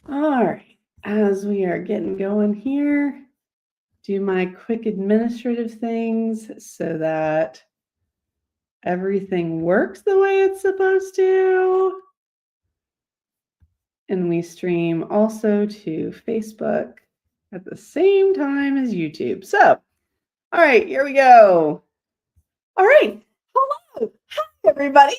All right, as we are getting going here, do my quick administrative things so that everything works the way it's supposed to. And we stream also to Facebook at the same time as YouTube. So, all right, here we go. All right, hello, hi everybody.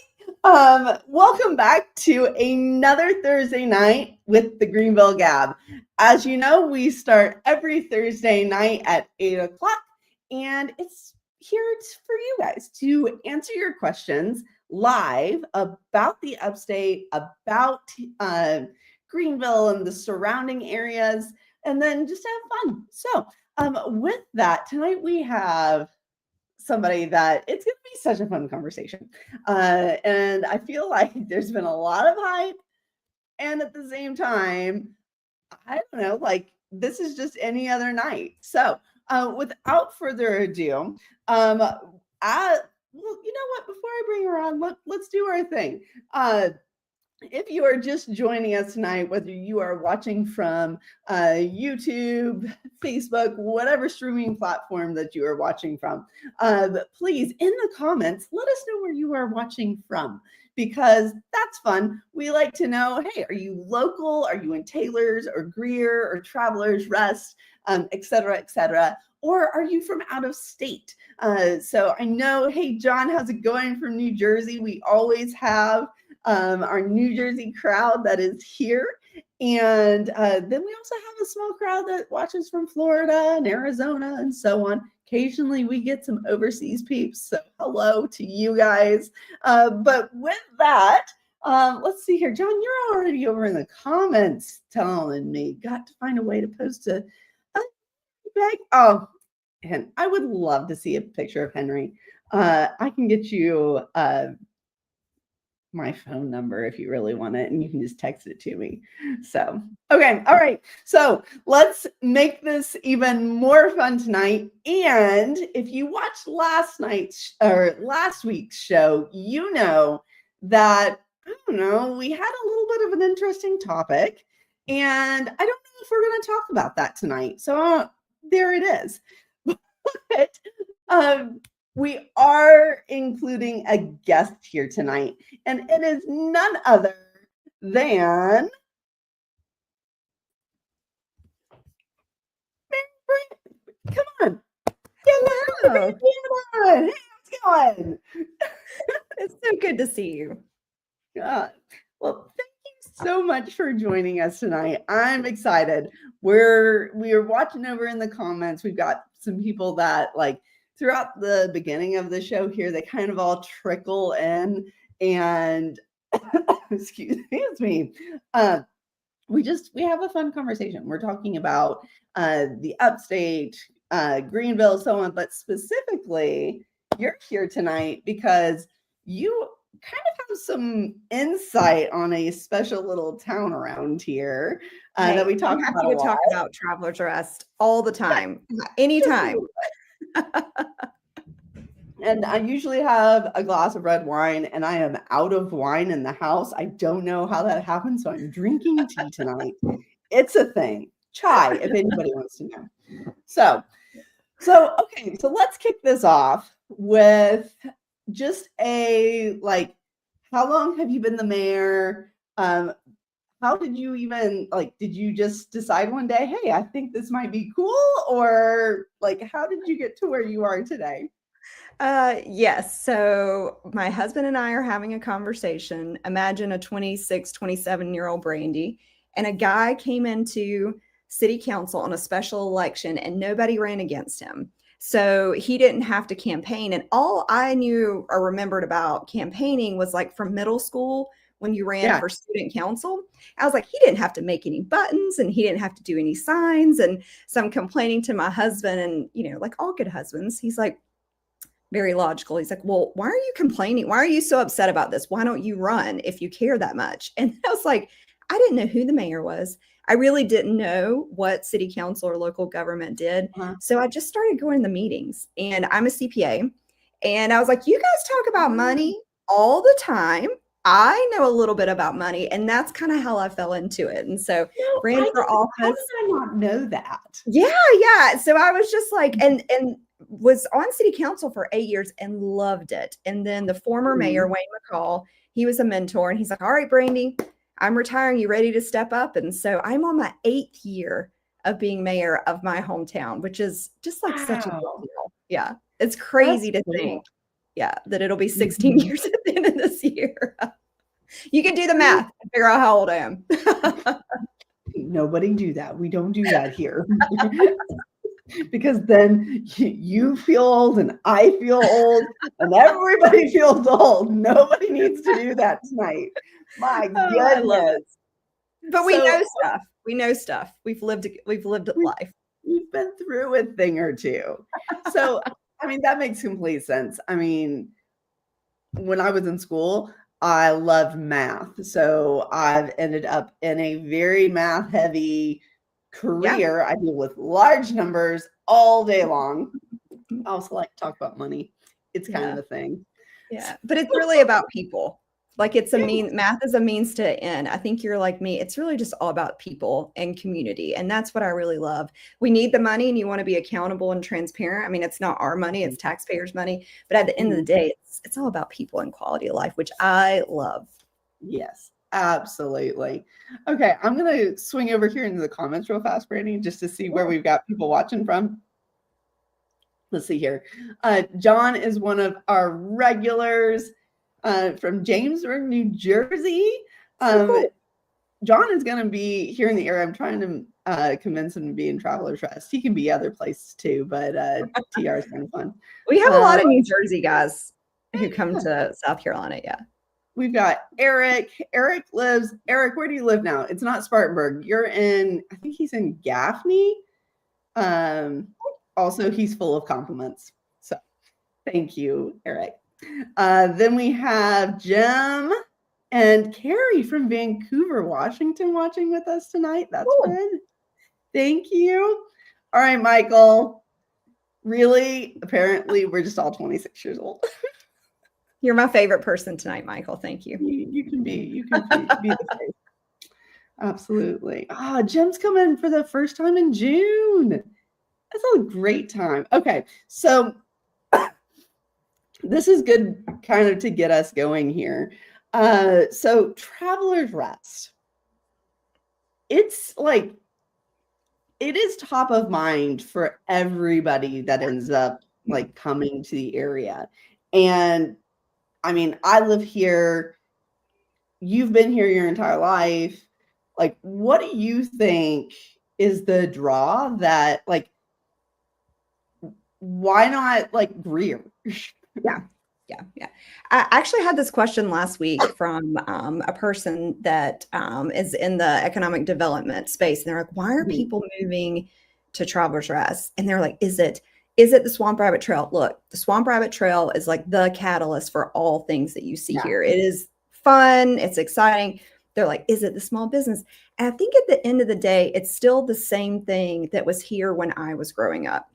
Welcome back to another Thursday night with the Greenville GAB. As you know, we start every Thursday night at 8 o'clock, and it's here for you guys to answer your questions live about the upstate, about Greenville and the surrounding areas, and then just have fun. So, with that, tonight we have somebody that it's going to be such a fun conversation. And I feel like there's been a lot of hype. And at the same time, I don't know, like this is just any other night. So without further ado, well, you know what? Before I bring her on, let's do our thing. If you are just joining us tonight, whether you are watching from YouTube, Facebook, whatever streaming platform that you are watching from, please, in the comments, let us know where you are watching from, because that's fun. We like to know, hey, are you local? Are you in Taylor's or Greer or Travelers Rest, et cetera, et cetera? Or are you from out of state? So I know, hey, John, how's it going from New Jersey? We always have our New Jersey crowd that is here. And then we also have a small crowd that watches from Florida and Arizona and so on. Occasionally we get some overseas peeps. So hello to you guys. But with that, let's see here. John, you're already over in the comments telling me, got to find a way to post a bag. Oh, and I would love to see a picture of Henry. I can get you my phone number if you really want it, and you can just text it to me. So, okay. All right. So let's make this even more fun tonight. And if you watched last week's show, you know that, I don't know, we had a little bit of an interesting topic, and I don't know if we're going to talk about that tonight. So there it is. But we are including a guest here tonight, and it is none other than come on. Hello. Hey, how's it going? It's so good to see you. Well, thank you so much for joining us tonight. I'm excited. We are watching over in the comments. We've got some people that like throughout the beginning of the show here, they kind of all trickle in, and excuse me. We have a fun conversation. We're talking about the upstate, Greenville, so on, but specifically, you're here tonight because you kind of have some insight on a special little town around here that we talk about a lot. Talk about Travelers Rest all the time, anytime. And I usually have a glass of red wine, and I am out of wine in the house. I don't know how that happened, so I'm drinking tea tonight. It's a thing. Chai, if anybody wants to know. So okay, so let's kick this off with just a like, how long have you been the mayor? How did you even did you just decide one day, hey, I think this might be cool? Or like, how did you get to where you are today? Yes. So my husband and I are having a conversation. Imagine a 26, 27-year-old Brandy, and a guy came into city council on a special election and nobody ran against him. So he didn't have to campaign. And all I knew or remembered about campaigning was like from middle school when you ran for student council. I was like, he didn't have to make any buttons and he didn't have to do any signs. And so I'm complaining to my husband, and, you know, like all good husbands, he's like, very logical. He's like, well, why are you complaining? Why are you so upset about this? Why don't you run if you care that much? And I was like, I didn't know who the mayor was. I really didn't know what city council or local government did. So I just started going to the meetings, and I'm a CPA. And I was like, you guys talk about money all the time. I know a little bit about money, and that's kind of how I fell into it. And so No, ran for how did office. I not know that? Yeah. So I was just like, and was on city council for 8 years and loved it. And then the former mayor, Wayne McCall, he was a mentor, and he's like, all right, Brandy, I'm retiring. You ready to step up? And so I'm on my 8th year of being mayor of my hometown, which is just like such a big Wow. deal. Yeah. It's crazy That's to cool. think. Yeah, that it'll be 16 years at the end of this year. You can do the math and figure out how old I am. Nobody do that. We don't do that here. Because then you feel old and I feel old and everybody feels old. Nobody needs to do that tonight. My Oh, I love goodness. it. But we So- know stuff. We know stuff. We've lived life. We've been through a thing or two. So, I mean, that makes complete sense. I mean, when I was in school, I loved math. So I've ended up in a very math heavy career. I deal with large numbers all day long. I also like to talk about money. It's kind of a thing. Yeah. But it's really about people. Like it's math is a means to an end. I think you're like me. It's really just all about people and community. And that's what I really love. We need the money and you want to be accountable and transparent. I mean, it's not our money, it's taxpayers' money. But at the end of the day, it's all about people and quality of life, which I love. Yes, absolutely. Okay, I'm going to swing over here into the comments real fast, Brandy, just to see where we've got people watching from. Let's see here. John is one of our regulars from Jamesburg, New Jersey. Cool. John is going to be here in the area. I'm trying to convince him to be in Traveler Trust. He can be other places too, but TR is kind of fun. We have a lot of New Jersey guys who come to South Carolina. Yeah. We've got Eric. Eric, where do you live now? It's not Spartanburg. You're in, I think he's in Gaffney. Also, he's full of compliments. So thank you, Eric. Then we have Jim and Carrie from Vancouver, Washington, watching with us tonight. That's good. Thank you. All right, Michael. Really? Apparently, we're just all 26 years old. You're my favorite person tonight, Michael. Thank you. You can be the face. Absolutely. Jim's coming for the first time in June. That's a great time. Okay, so this is good kind of to get us going here. So Traveler's Rest. It's like, it is top of mind for everybody that ends up like coming to the area. And I mean, I live here. You've been here your entire life. Like, what do you think is the draw that, like, why not like Greer? Yeah. I actually had this question last week from a person that is in the economic development space. And they're like, why are people moving to Travelers Rest? And they're like, is it the Swamp Rabbit Trail? Look, the Swamp Rabbit Trail is like the catalyst for all things that you see here. It is fun. It's exciting. They're like, is it the small business? And I think at the end of the day, it's still the same thing that was here when I was growing up.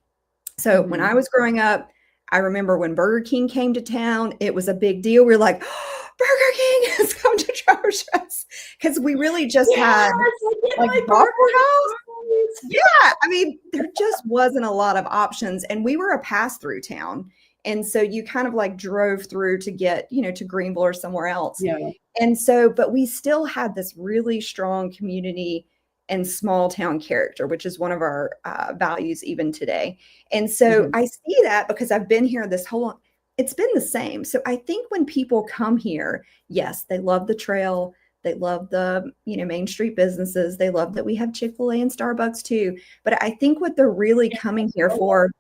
So when I was growing up, I remember when Burger King came to town, it was a big deal. We were like, oh, Burger King has come to Travelers Rest, because we really just had like Waffle House. Yeah, I mean, there just wasn't a lot of options, and we were a pass-through town. And so you kind of like drove through to get, to Greenville or somewhere else. Yeah. And so, but we still had this really strong community and small town character, which is one of our values even today. And so I see that because I've been here it's been the same. So I think when people come here, yes, they love the trail. They love the, Main Street businesses. They love that we have Chick-fil-A and Starbucks too. But I think what they're really coming here for,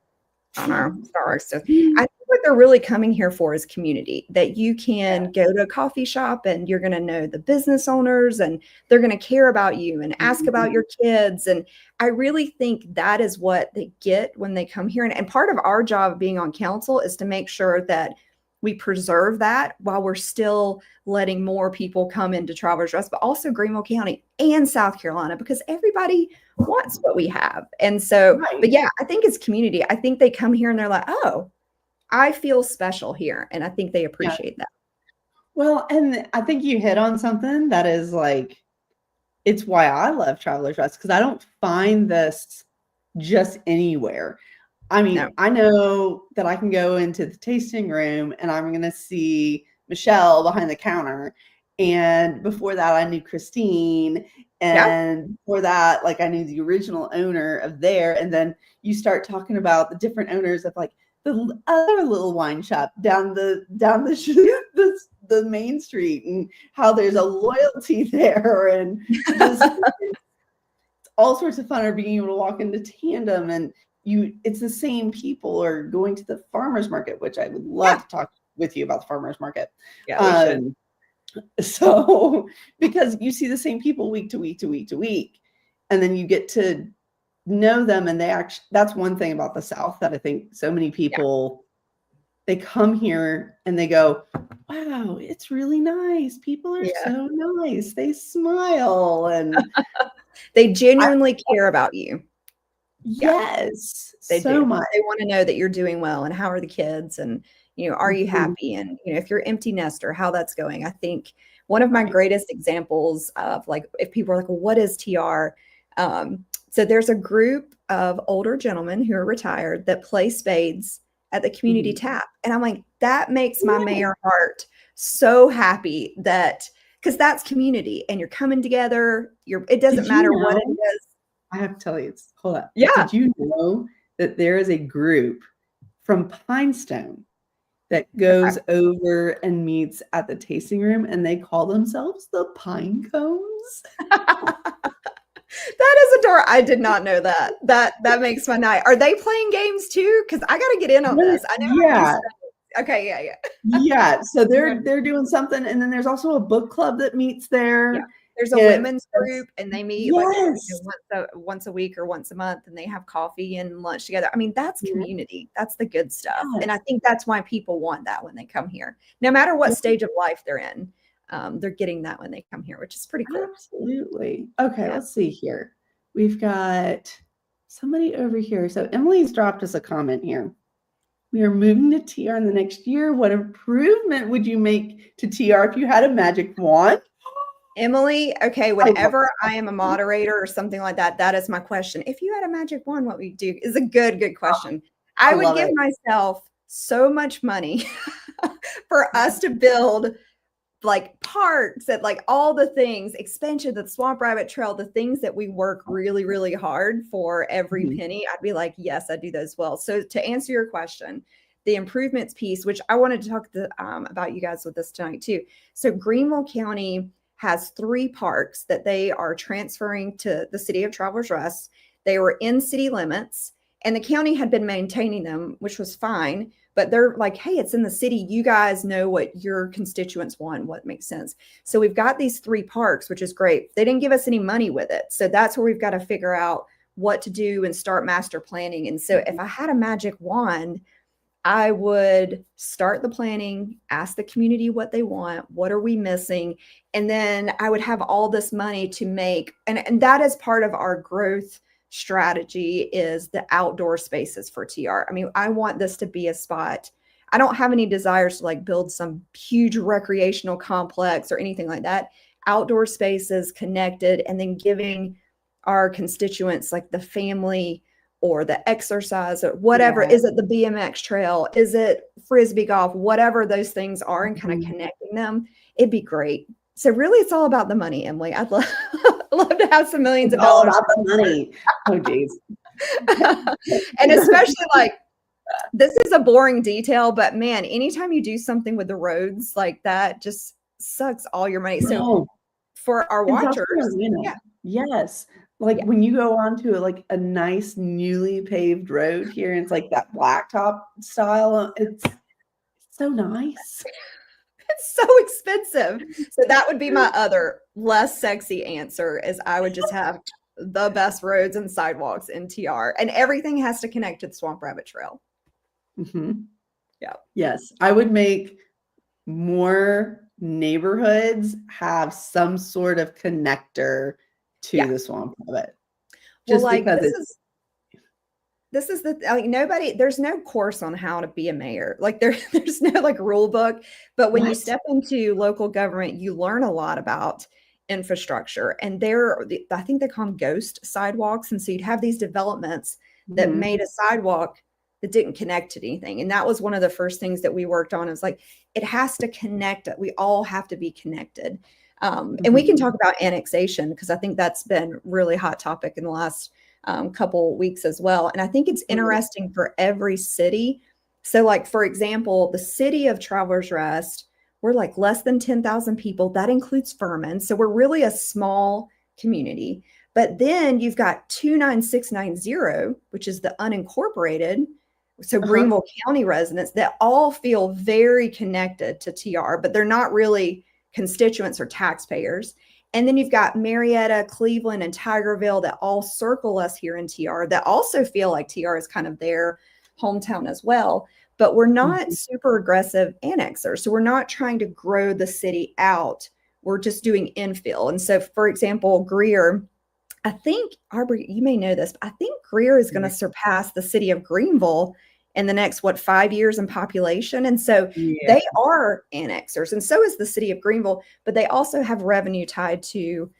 I don't know, Starbucks. So I think what they're really coming here for is community, that you can go to a coffee shop and you're going to know the business owners and they're going to care about you and ask about your kids. And I really think that is what they get when they come here. And part of our job being on council is to make sure that we preserve that while we're still letting more people come into Travelers Rest, but also Greenville County and South Carolina, because everybody wants what we have. And so, but yeah, I think it's community. I think they come here and they're like, oh, I feel special here. And I think they appreciate that. Well, and I think you hit on something that is like, it's why I love Traveler's Rest, because I don't find this just anywhere. I No. mean, I know that I can go into the tasting room and I'm going to see Michelle behind the counter. And before that, I knew Christine. Yeah. And before that, like I knew the original owner of there. And then you start talking about the different owners of like the other little wine shop down the the main street, and how there's a loyalty there, and just all sorts of fun, or being able to walk into Tandem, and it's the same people, or going to the farmers market, which I would love to talk with you about the farmers market. Yeah, we should. So because you see the same people week to week to week to week, and then you get to know them, and that's one thing about the South that I think so many people, they come here and they go, wow, it's really nice. People are so nice. They smile, and they genuinely care about you. Yes, They so do. much. They want to know that you're doing well, and how are the kids, and are you happy, and if you're empty nester, how that's going. I think one of my greatest examples of, like, if people are like, well, what is TR? So there's a group of older gentlemen who are retired that play spades at the community tap, and I'm like, that makes my mayor heart so happy, that because that's community, and you're coming together. It doesn't matter what it is. I have to tell you, hold up. Yeah. Did you know that there is a group from Pinestone that goes over and meets at the tasting room, and they call themselves the Pine Cones? That is adorable. I did not know that. That makes my night. Are they playing games too? Because I got to get in on this. I know. Yeah. Okay. Yeah. Yeah. So they're doing something, and then there's also a book club that meets there. Yeah. There's a women's group, and they meet like once a week or once a month, and they have coffee and lunch together. I mean, that's community. That's the good stuff. And I think that's why people want that when they come here, no matter what stage of life they're in. They're getting that when they come here, which is pretty cool. Absolutely. Okay, let's see here. We've got somebody over here. So Emily's dropped us a comment here. We are moving to TR in the next year. What improvement would you make to TR if you had a magic wand? Emily, okay, whenever I am a moderator or something like that, that is my question. If you had a magic wand, what would you do? Is a good question. I would give myself so much money for us to build like parks and like all the things, expansion, the Swamp Rabbit Trail, the things that we work really, really hard for every penny. I'd be like, yes, I do those well. So to answer your question, the improvements piece, which I wanted to talk about you guys with this tonight too. So Greenville County has 3 parks that they are transferring to the city of Travelers Rest. They were in city limits, and the county had been maintaining them, which was fine. But they're like, hey, it's in the city. You guys know what your constituents want, what makes sense. So we've got these 3 parks, which is great. They didn't give us any money with it. So that's where we've got to figure out what to do and start master planning. And so if I had a magic wand, I would start the planning, ask the community what they want, what are we missing? And then I would have all this money to make, and that is part of our growth strategy, is the outdoor spaces for TR. I mean, I want this to be a spot. I don't have any desires to like build some huge recreational complex or anything like that. Outdoor spaces connected, and then giving our constituents like the family or the exercise or whatever. Is it the BMX trail? Is it Frisbee golf? Whatever those things are, and kind of connecting them, it'd be great. So really, it's all about the money, Emily. I'd love to have some millions of dollars. All about the money. Oh, geez. And especially like, this is a boring detail, but man, anytime you do something with the roads like that, just sucks all your money. So for our watchers, yes. Like when you go onto like a nice newly paved road here, and it's like that blacktop style. It's so nice. It's so expensive. So that would be my other less sexy answer, is I would just have the best roads and sidewalks in TR, and everything has to connect to the Swamp Rabbit Trail. Yeah. Yes. I would make more neighborhoods have some sort of connector to the Swamp Rabbit. Just because this is like there's no course on how to be a mayor. Like there's no like rule book, but when you step into local government, you learn a lot about infrastructure. And I think they call them ghost sidewalks. And so you'd have these developments that made a sidewalk that didn't connect to anything. And that was one of the first things that we worked on. Is like, it has to connect. We all have to be connected. And we can talk about annexation, because I think that's been really hot topic in the last couple weeks as well. And I think it's interesting for every city. So like, for example, the city of Travelers Rest, we're like less than 10,000 people. That includes Furman. So we're really a small community. But then you've got 29690, which is the unincorporated. So Greenville County residents that all feel very connected to TR, but they're not really constituents or taxpayers. And then you've got Marietta, Cleveland, and Tigerville that all circle us here in TR that also feel like TR is kind of their hometown as well. But we're not super aggressive annexers. So we're not trying to grow the city out. We're just doing infill. And so, for example, Greer, I think, Aubree, you may know this, but I think Greer is going to surpass the city of Greenville in the next, 5 years in population. And so they are annexers, and so is the city of Greenville, but they also have revenue tied to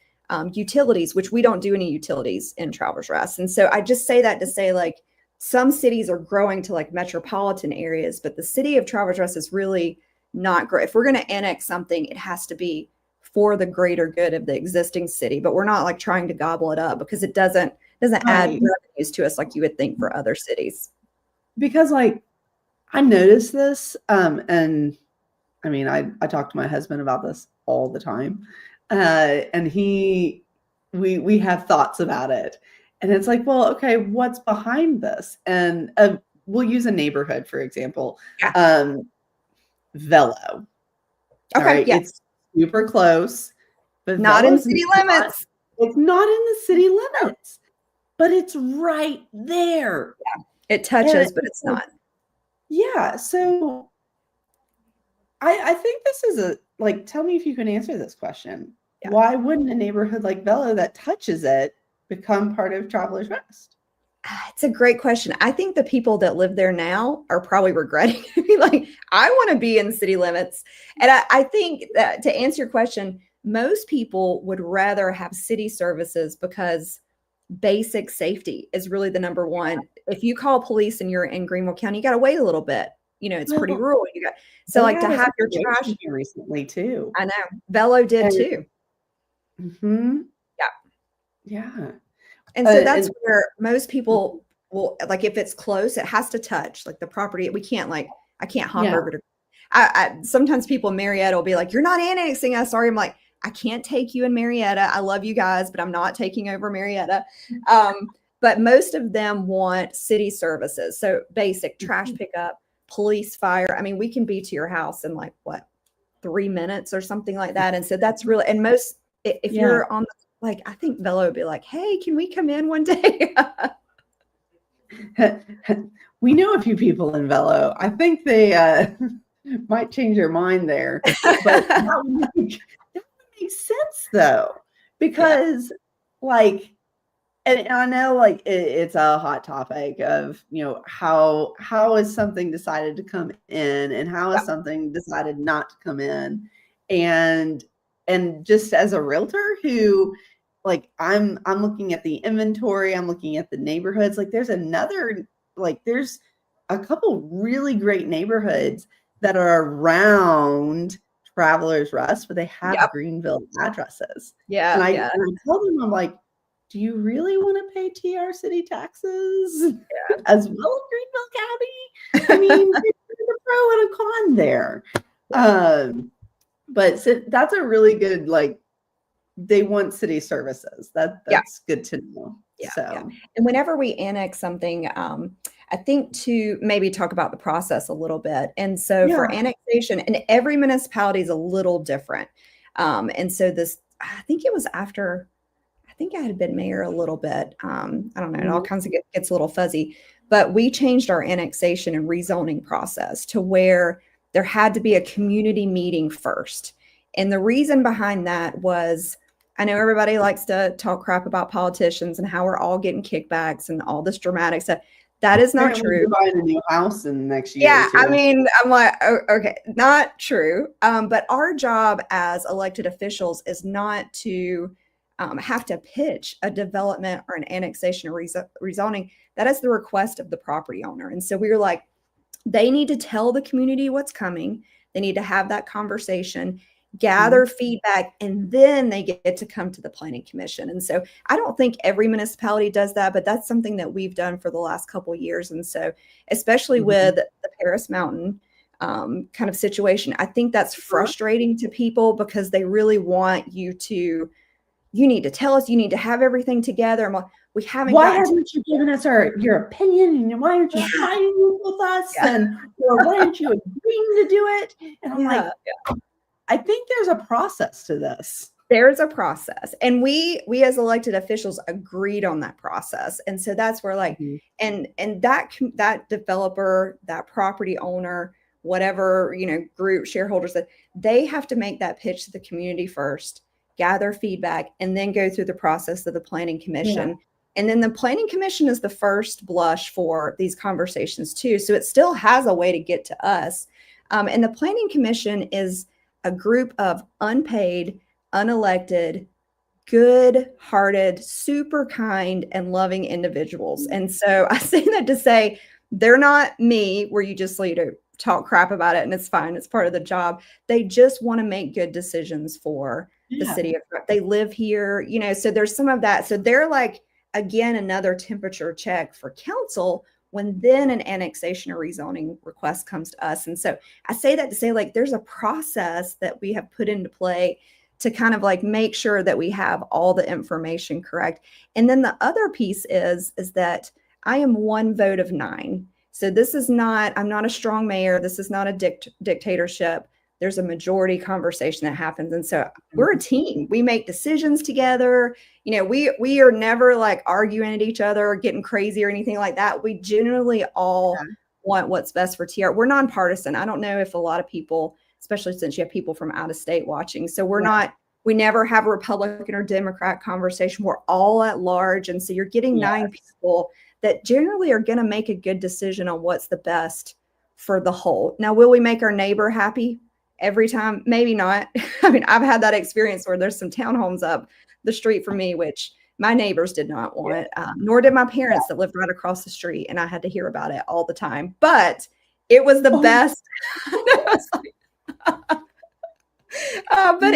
utilities, which we don't do any utilities in Travelers Rest. And so I just say that to say, like, some cities are growing to like metropolitan areas, but the city of Travelers Rest is really not great. If we're going to annex something, it has to be for the greater good of the existing city, but we're not like trying to gobble it up, because it doesn't add revenues to us like you would think for other cities. Because like I noticed this, and I mean, I talk to my husband about this all the time, and we have thoughts about it, and it's like, well, okay, what's behind this? And we'll use a neighborhood, for example, Velo. Okay, right? It's super close, but not in city limits. It's not in the city limits, but it's right there. Yeah. It touches, but it's not. Yeah. So I think this is tell me if you can answer this question. Yeah. Why wouldn't a neighborhood like Velo that touches it become part of Travelers Rest? It's a great question. I think the people that live there now are probably regretting it. Like, I want to be in city limits. And I think that to answer your question, most people would rather have city services because basic safety is really the number one. If you call police and you're in Greenville County, you got to wait a little bit. You know, it's pretty rural. So like to have your trash recently too. I know Velo did too. Yeah. And so that's where most people will, like, if it's close, it has to touch like the property. We can't I can't hop over to. I sometimes people in Marietta will be like, "You're not annexing us." Sorry, I'm like, I can't take you in Marietta. I love you guys, but I'm not taking over Marietta. But most of them want city services. So basic trash pickup, police, fire. I mean, we can be to your house in 3 minutes or something like that. And so that's really, and most, if you're on, I think Velo would be like, "Hey, can we come in one day?" We know a few people in Velo. I think they might change their mind there. But that would make sense though, because and I know it's a hot topic of, how is something decided to come in and how is something decided not to come in. And just as a realtor who I'm looking at the inventory, I'm looking at the neighborhoods, there's there's a couple really great neighborhoods that are around Travelers Rest, but they have Greenville addresses. Yeah. And I tell them, I'm like, do you really want to pay TR city taxes as well as Greenville County? I mean, there's a pro and a con there. But so that's a really good, they want city services. That's good to know. Yeah. And whenever we annex something, I think to maybe talk about the process a little bit. And so for annexation, and every municipality is a little different. And so I think it was after, I think I had been mayor a little bit. I don't know, it all kinds of gets a little fuzzy, but we changed our annexation and rezoning process to where there had to be a community meeting first. And the reason behind that was, I know everybody likes to talk crap about politicians and how we're all getting kickbacks and all this dramatic stuff. That is not Apparently true. you're buying a new house in the next year Yeah, or two. I mean, I'm like, okay, not true. But our job as elected officials is not to have to pitch a development or an annexation or rezoning. That is the request of the property owner. And so we were like, they need to tell the community what's coming. They need to have that conversation, gather feedback, and then they get to come to the planning commission. And so I don't think every municipality does that, but that's something that we've done for the last couple of years. And so, especially with the Paris Mountain kind of situation, I think that's frustrating to people because they really want you to, you need to tell us, you need to have everything together. I'm like, we haven't Why gotten haven't you given us your opinion, and why aren't you fighting with us, and or why aren't you agreeing to do it? And I'm like, I think there's a process to this. There's a process, and we as elected officials agreed on that process, and so that's where like and that developer, that property owner, whatever, you know, group, shareholders, that they have to make that pitch to the community first, gather feedback, and then go through the process of the planning commission. And then the planning commission is the first blush for these conversations too, so it still has a way to get to us. And the planning commission is a group of unpaid, unelected, good-hearted, super kind, and loving individuals. And so I say that to say they're not me, where you just need to talk crap about it and it's fine, it's part of the job. They just want to make good decisions for the city of, they live here, you know, so there's some of that. So they're like, again, another temperature check for council when then an annexation or rezoning request comes to us. And so I say that to say, like, there's a process that we have put into play to kind of like make sure that we have all the information correct. And then the other piece is that I am one vote of 9. So this is not, I'm not a strong mayor. This is not a dictatorship. There's a majority conversation that happens. And so we're a team. We make decisions together. You know, we are never like arguing at each other or getting crazy or anything like that. We generally all want what's best for TR. We're nonpartisan. I don't know if a lot of people, especially since you have people from out of state watching. So we're not, we never have a Republican or Democrat conversation. We're all at large. And so you're getting 9 people that generally are going to make a good decision on what's the best for the whole. Now, will we make our neighbor happy every time? Maybe not. I mean, I've had that experience where there's some townhomes up the street from me, which my neighbors did not want, nor did my parents that lived right across the street. And I had to hear about it all the time, but it was the best. But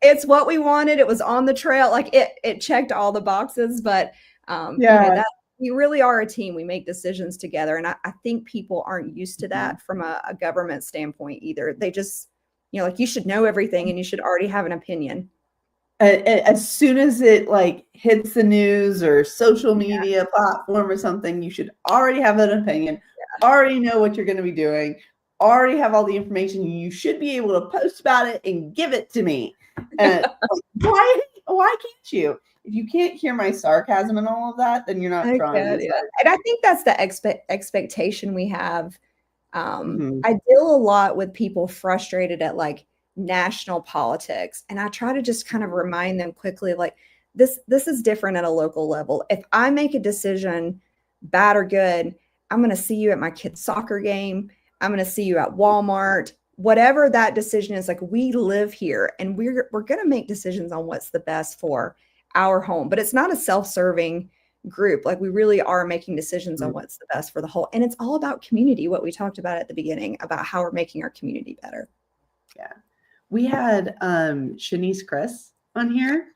it's what we wanted. It was on the trail. Like it checked all the boxes, but you know, we really are a team. We make decisions together. And I think people aren't used to that from a government standpoint either. They just, you know, like you should know everything and you should already have an opinion. As soon as it like hits the news or social media platform or something, you should already have an opinion, already know what you're going to be doing, already have all the information. You should be able to post about it and give it to me. Like, why can't you? If you can't hear my sarcasm and all of that, then you're not trying. And I think that's the expectation we have. I deal a lot with people frustrated at like national politics, and I try to just kind of remind them quickly, like this is different at a local level. If I make a decision, bad or good, I'm going to see you at my kid's soccer game. I'm going to see you at Walmart. Whatever that decision is, like we live here, and we're going to make decisions on what's the best for our home. But it's not a self-serving group. Like we really are making decisions on what's the best for the whole. And it's all about community, what we talked about at the beginning about how we're making our community better. Yeah. We had Shanice Chris on here.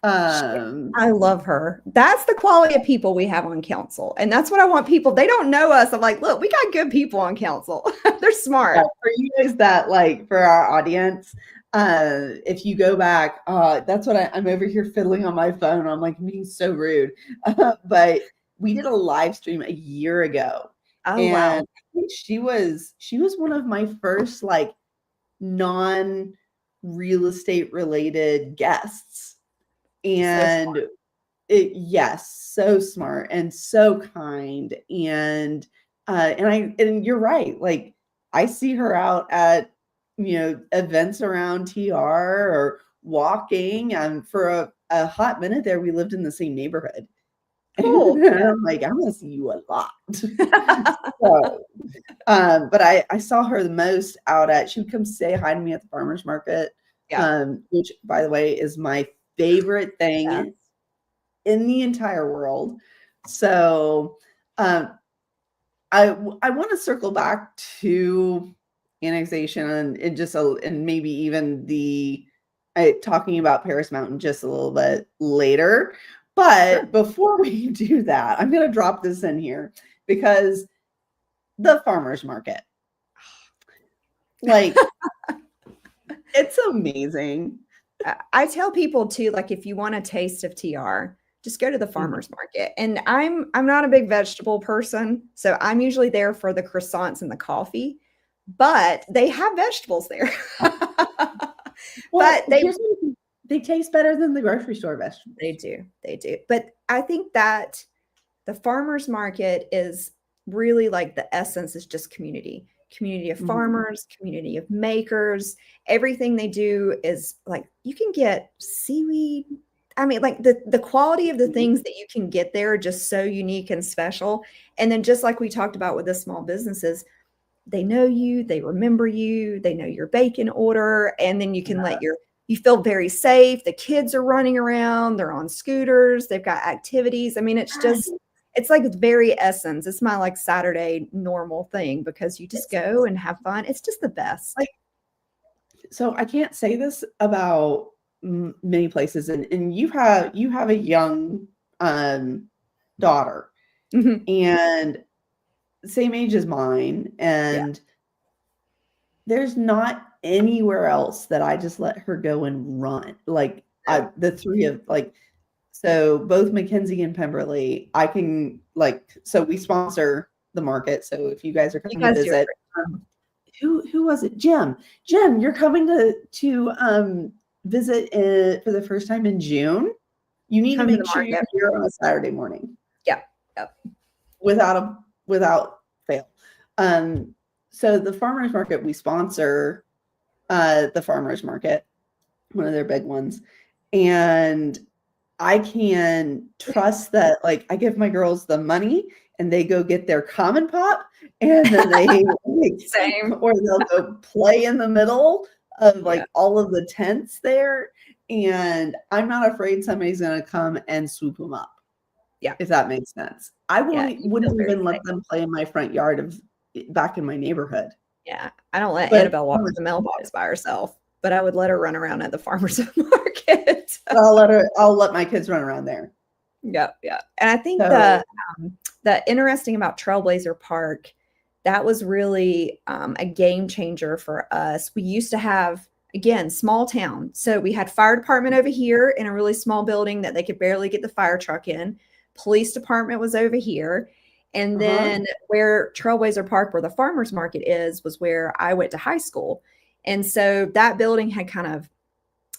I love her. That's the quality of people we have on council. And that's what I want people. They don't know us. I'm like, look, we got good people on council. They're smart. Yeah, for you guys that like for our audience, if you go back, that's what I'm over here fiddling on my phone. I'm like being so rude. But we did a live stream a year ago. Oh, wow. I think she was one of my first like non-real estate related guests. And so smart and so kind. And you're right. Like I see her out at, you know, events around TR or walking. And for a hot minute there, we lived in the same neighborhood. Cool. And I'm like, I'm gonna see you a lot. So, but I saw her the most out at, she would come say hi to me at the farmer's market, which, by the way, is my favorite thing in the entire world. So I want to circle back to annexation and just and maybe even the talking about Paris Mountain just a little bit later. But before we do that, I'm going to drop this in here because the farmer's market, like, it's amazing. I tell people too, like, if you want a taste of TR, just go to the farmer's market. And I'm not a big vegetable person, so I'm usually there for the croissants and the coffee, but they have vegetables there. Well, but they taste better than the grocery store vegetables. They do. But I think that the farmer's market is really like the essence is just community of farmers, community of makers. Everything they do is like, you can get seaweed. I mean, like the quality of the things that you can get there are just so unique and special. And then just like we talked about with the small businesses, they know you, they remember you, they know your bacon order, and then you can you feel very safe. The kids are running around, they're on scooters, they've got activities. I mean, it's like the very essence. It's my like Saturday normal thing because you just go and have fun. It's just the best. So I can't say this about many places, and you have a young daughter, and same age as mine, and there's not anywhere else that I just let her go and run. Like the three of so both Mackenzie and Pemberley, I can so we sponsor the market. So if you guys are coming to visit, who was it? Jim, you're coming to visit for the first time in June. You need to make sure you're here on a Saturday morning. Without fail. So the farmers market, we sponsor the farmers market, one of their big ones, and I can trust that, like, I give my girls the money and they go get their common pop, and then they or they'll go play in the middle of all of the tents there, and I'm not afraid somebody's going to come and swoop them up. Yeah, if that makes sense. I wouldn't even let them play in my front yard back in my neighborhood. Yeah, I don't let Annabelle walk the mailbox by herself, but I would let her run around at the farmer's market. I'll let my kids run around there. Yeah. And I think the interesting about Trailblazer Park, that was really a game changer for us. We used to have, again, small town. So we had fire department over here in a really small building that they could barely get the fire truck in. Police department was over here. And then where Trailblazer Park, where the farmer's market is, was where I went to high school. And so that building had kind of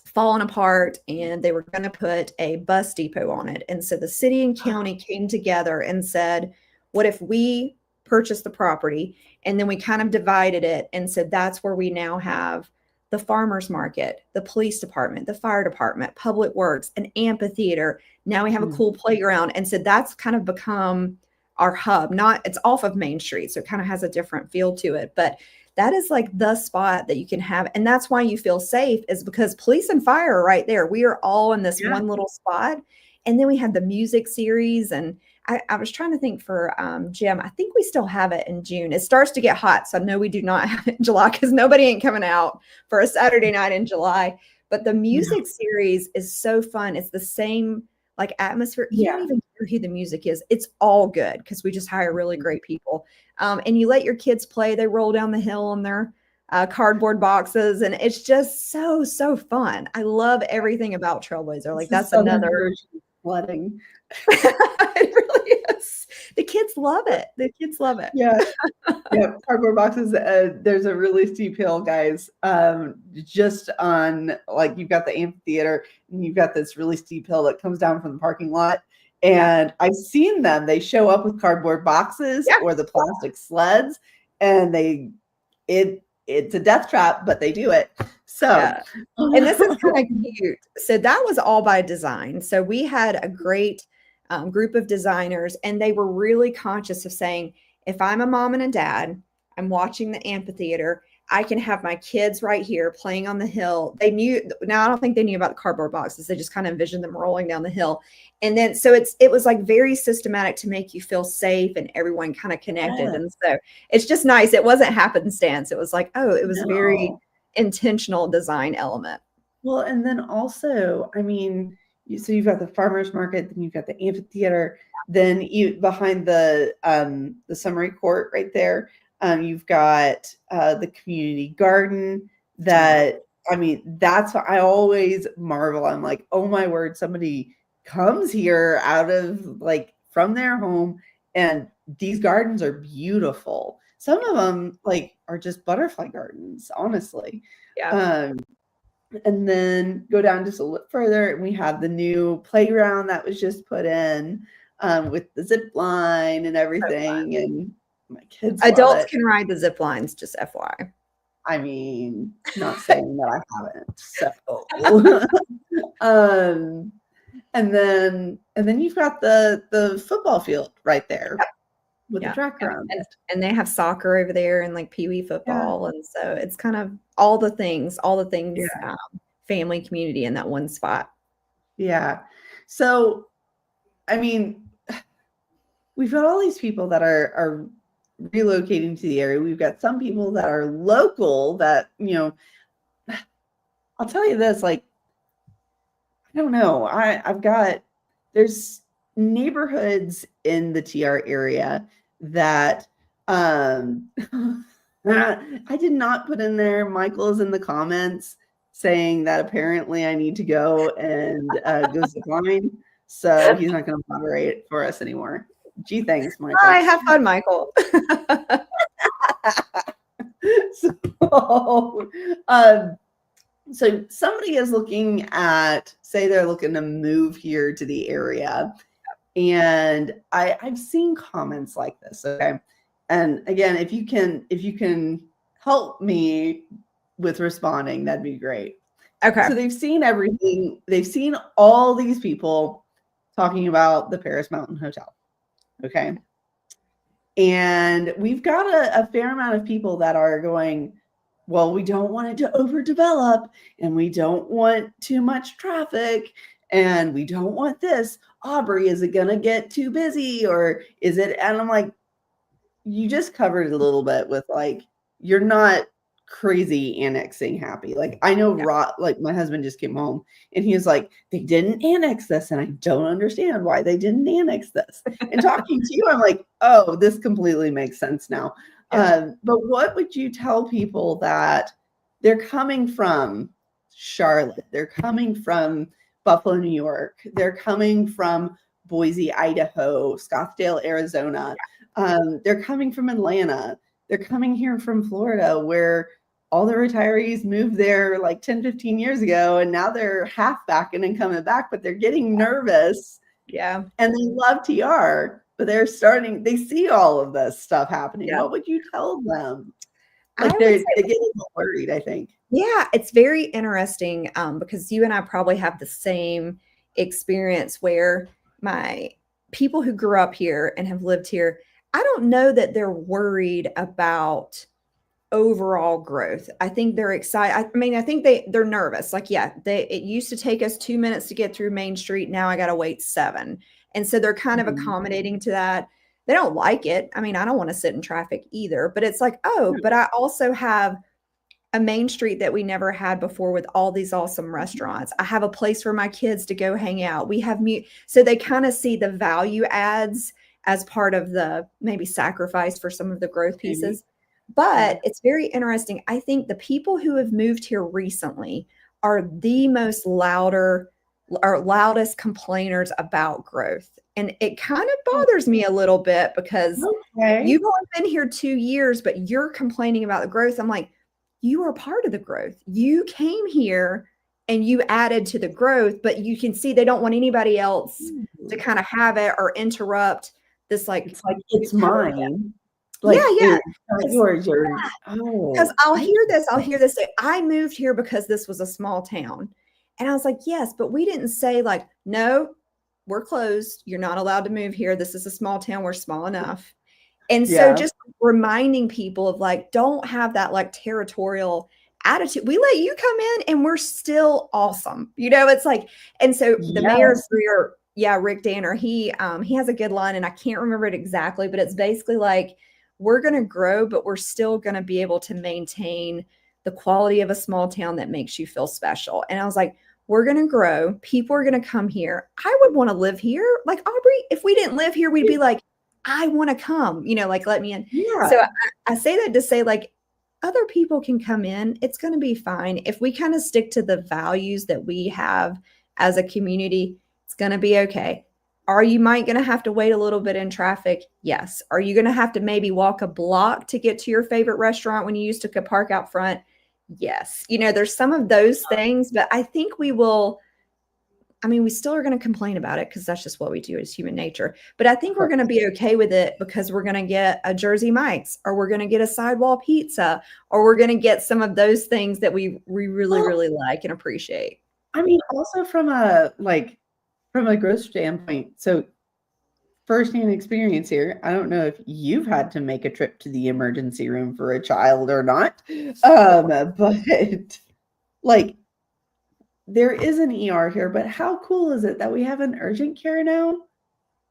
fallen apart, and they were going to put a bus depot on it. And so the city and county came together and said, what if we purchase the property and then we kind of divided it? And so that's where we now have the farmer's market, the police department, the fire department, public works, an amphitheater. Now we have a cool playground. And so that's kind of become our hub. It's off of Main Street, so it kind of has a different feel to it, but that is like the spot that you can have. And that's why you feel safe, is because police and fire are right there. We are all in this one little spot. And then we had the music series. And I was trying to think for Jim, I think we still have it in June. It starts to get hot. So no, we do not have it in July because nobody ain't coming out for a Saturday night in July. But the music series is so fun. It's the same like atmosphere. You don't even hear who the music is. It's all good because we just hire really great people. And you let your kids play. They roll down the hill on their cardboard boxes, and it's just so fun. I love everything about Trailblazer. Like that's another flooding. It really is. The kids love it. Yeah. Cardboard boxes. There's a really steep hill, guys. Just on you've got the amphitheater and you've got this really steep hill that comes down from the parking lot. And I've seen them. They show up with cardboard boxes or the plastic sleds, and it's a death trap, but they do it. So, and this is kind of cute. So that was all by design. So we had a great group of designers, and they were really conscious of saying, if I'm a mom and a dad, I'm watching the amphitheater, I can have my kids right here playing on the hill. They knew, now I don't think they knew about the cardboard boxes. They just kind of envisioned them rolling down the hill. And then, so it was like very systematic to make you feel safe and everyone kind of connected. Yeah. And so it's just nice. It wasn't happenstance. It was like, oh, it was very intentional design element. Well, and then also, I mean, so you've got the farmers market, then you've got the amphitheater, then you behind the summary court right there. You've got the community garden that, I mean, that's what I always marvel. I'm like, oh my word, somebody comes here out of like from their home, and these gardens are beautiful. Some of them like are just butterfly gardens, honestly. Yeah. And then go down just a little further, and we have the new playground that was just put in with the zip line and everything. And my kids, adults can ride the zip lines, just FYI. I mean, not saying that I haven't. So, and then you've got the football field right there with the track around it. And they have soccer over there and like peewee football, and so it's kind of all the things, family, community in that one spot. Yeah. So, I mean, we've got all these people that are relocating to the area. We've got some people that are local that, you know, I'll tell you this, like, I don't know. There's neighborhoods in the TR area that I did not put in there. Michael is in the comments saying that apparently I need to go and go zipline. So he's not going to moderate for us anymore. Gee, thanks, Michael. Hi, have fun, Michael. So somebody is looking at, say they're looking to move here to the area. And I've seen comments like this. Okay. And again, if you can help me with responding, that'd be great. Okay. So they've seen everything. They've seen all these people talking about the Paris Mountain Hotel. Okay. And we've got a fair amount of people that are going, well, we don't want it to overdevelop, and we don't want too much traffic, and we don't want this. Aubree, is it going to get too busy, or is it? And I'm like, you just covered it a little bit with like, you're not crazy annexing happy. Like, I know like my husband just came home and he was like, they didn't annex this, and I don't understand why they didn't annex this. And talking to you, I'm like, oh, this completely makes sense now. But what would you tell people that they're coming from Charlotte, they're coming from Buffalo, New York, they're coming from Boise, Idaho, Scottsdale, Arizona, they're coming from Atlanta, they're coming here from Florida, where all the retirees moved there like 10, 15 years ago, and now they're half backing and coming back, but they're getting nervous. Yeah. And they love TR, but they see all of this stuff happening. Yeah. What would you tell them? Like they get a little worried, I think. Yeah, it's very interesting because you and I probably have the same experience where my people who grew up here and have lived here, I don't know that they're worried about overall growth. I think they're excited. I mean, I think they're nervous. Like, yeah, it used to take us 2 minutes to get through Main Street. Now I got to wait 7. And so they're kind of accommodating to that. They don't like it. I mean, I don't want to sit in traffic either, but it's like, oh, but I also have a Main Street that we never had before with all these awesome restaurants. I have a place for my kids to go hang out. We have so they kind of see the value adds as part of the maybe sacrifice for some of the growth pieces. But it's very interesting. I think the people who have moved here recently are the most loudest complainers about growth. And it kind of bothers me a little bit because you've only been here 2 years, but you're complaining about the growth. I'm like, you are part of the growth. You came here and you added to the growth, but you can see they don't want anybody else to kind of have it or interrupt this. Like, it's mine. Like, yeah. Yours. Because I'll hear this say, I moved here because this was a small town. And I was like, yes, but we didn't say like, no, we're closed. You're not allowed to move here. This is a small town. We're small enough. And so Yeah. just reminding people of like, don't have that like territorial attitude. We let you come in and we're still awesome. It's like, and so the mayor of Yes. Greer, Rick Danner, he has a good line and I can't remember it exactly, but it's basically like, we're going to grow, but we're still going to be able to maintain the quality of a small town that makes you feel special. And I was like, we're going to grow. People are going to come here. I would want to live here. Like Aubree, if we didn't live here, we'd be like, I want to come, like let me in. Yeah. So I say that to say like other people can come in. It's going to be fine. If we kind of stick to the values that we have as a community, it's going to be okay. Are you might going to have to wait a little bit in traffic? Yes. Are you going to have to maybe walk a block to get to your favorite restaurant when you used to park out front? Yes. There's some of those things, but I think we will. I mean, we still are going to complain about it because that's just what we do as human nature. But I think we're going to be okay with it because we're going to get a Jersey Mike's, or we're going to get a sidewall pizza, or we're going to get some of those things that we really, really like and appreciate. I mean, also from a growth standpoint. So firsthand experience here. I don't know if you've had to make a trip to the emergency room for a child or not. But like, there is an ER here, but how cool is it that we have an urgent care now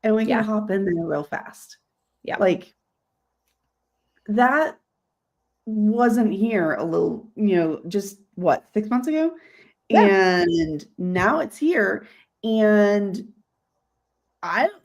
and we can hop in there real fast? Yeah. Like, that wasn't here a little, just 6 months ago? Yeah. And now it's here. And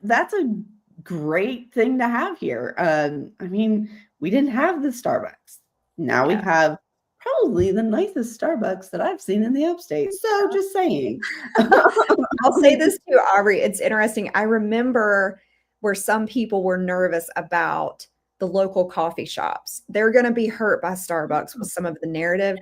that's a great thing to have here. I mean, we didn't have the Starbucks. Now we have probably the nicest Starbucks that I've seen in the upstate. So just saying. I'll say this too, Aubree. It's interesting. I remember where some people were nervous about the local coffee shops. They're going to be hurt by Starbucks with some of the narrative.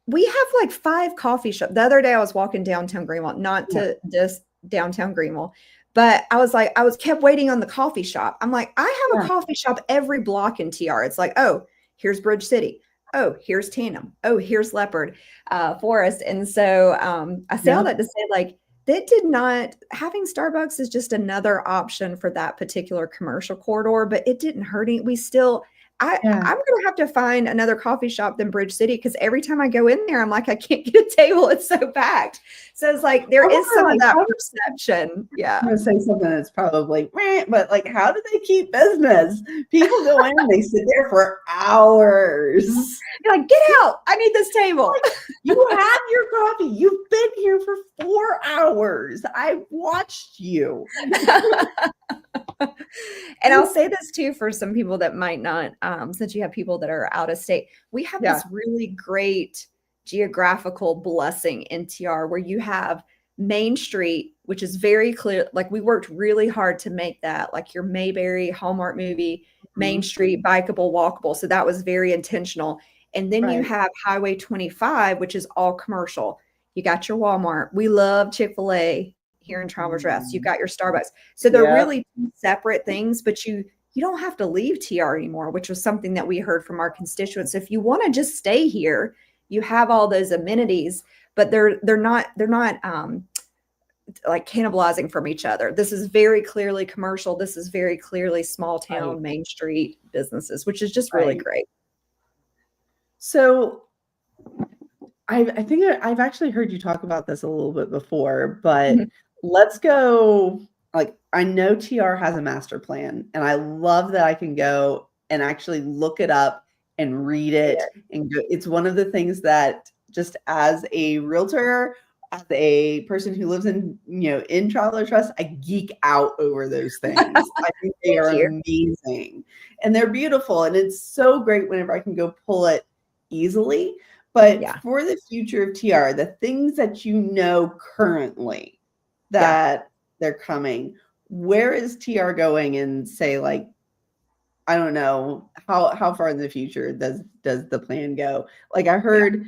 We have like 5 coffee shops. The other day I was walking downtown Greenville, not to just downtown Greenville, but I was like, kept waiting on the coffee shop. I'm like, I have a coffee shop every block in TR. It's like, oh, here's Bridge City. Oh, here's Tandem. Oh, here's Leopard Forest. And so I say all that to say, like, that did not, having Starbucks is just another option for that particular commercial corridor, but it didn't hurt any. We still, I'm going to have to find another coffee shop than Bridge City because every time I go in there, I'm like, I can't get a table. It's so packed. So it's like, there is some of that perception. Yeah. I'm going to say something that's probably, but like, how do they keep business? People go in and they sit there for hours. You're like, get out. I need this table. Like, you have your coffee. You've been here for 4 hours. I watched you. And I'll say this too, for some people that might not, since you have people that are out of state, we have this really great geographical blessing in TR where you have Main Street, which is very clear. Like, we worked really hard to make that like your Mayberry Hallmark movie, Main Street, bikeable, walkable. So that was very intentional. And then you have Highway 25, which is all commercial. You got your Walmart. We love Chick-fil-A here in Travelers Rest. You've got your Starbucks. So they're really two separate things, but you don't have to leave TR anymore, which was something that we heard from our constituents. If you want to just stay here, you have all those amenities, but they're not like cannibalizing from each other. This is very clearly commercial. This is very clearly small town, Main Street businesses, which is just really great. So I think I've actually heard you talk about this a little bit before, but let's go. Like, I know TR has a master plan, and I love that I can go and actually look it up and read it. And go. It's one of the things that, just as a realtor, as a person who lives in, in Traveler Trust, I geek out over those things. I think they are amazing and they're beautiful. And it's so great whenever I can go pull it easily. But for the future of TR, the things that currently that they're coming, where is TR going? And say, like, I don't know, how far in the future does the plan go? Like, I heard,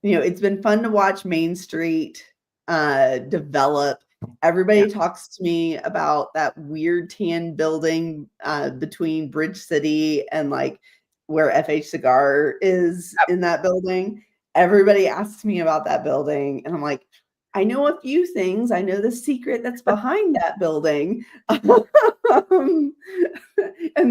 it's been fun to watch Main Street develop. Everybody talks to me about that weird tan building between Bridge City and like where FH Cigar is in that building. Everybody asks me about that building, and I'm like, I know a few things. I know the secret that's behind that building. And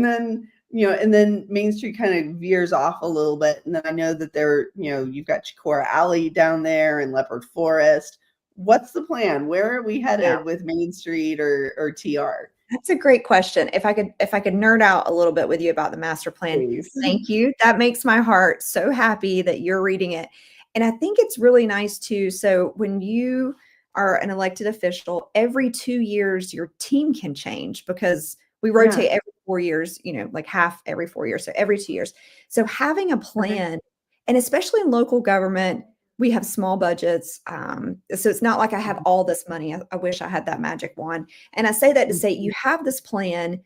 then, and then Main Street kind of veers off a little bit. And then I know that you've got Chicora Alley down there and Leopard Forest. What's the plan? Where are we headed with Main Street or TR? That's a great question. If I could nerd out a little bit with you about the master plan, Please. Thank you. That makes my heart so happy that you're reading it. And I think it's really nice too. So when you are an elected official, every 2 years, your team can change because we rotate every 4 years, like half every 4 years. So every 2 years. So having a plan, and especially in local government, we have small budgets. So it's not like I have all this money. I wish I had that magic wand. And I say that to say you have this plan,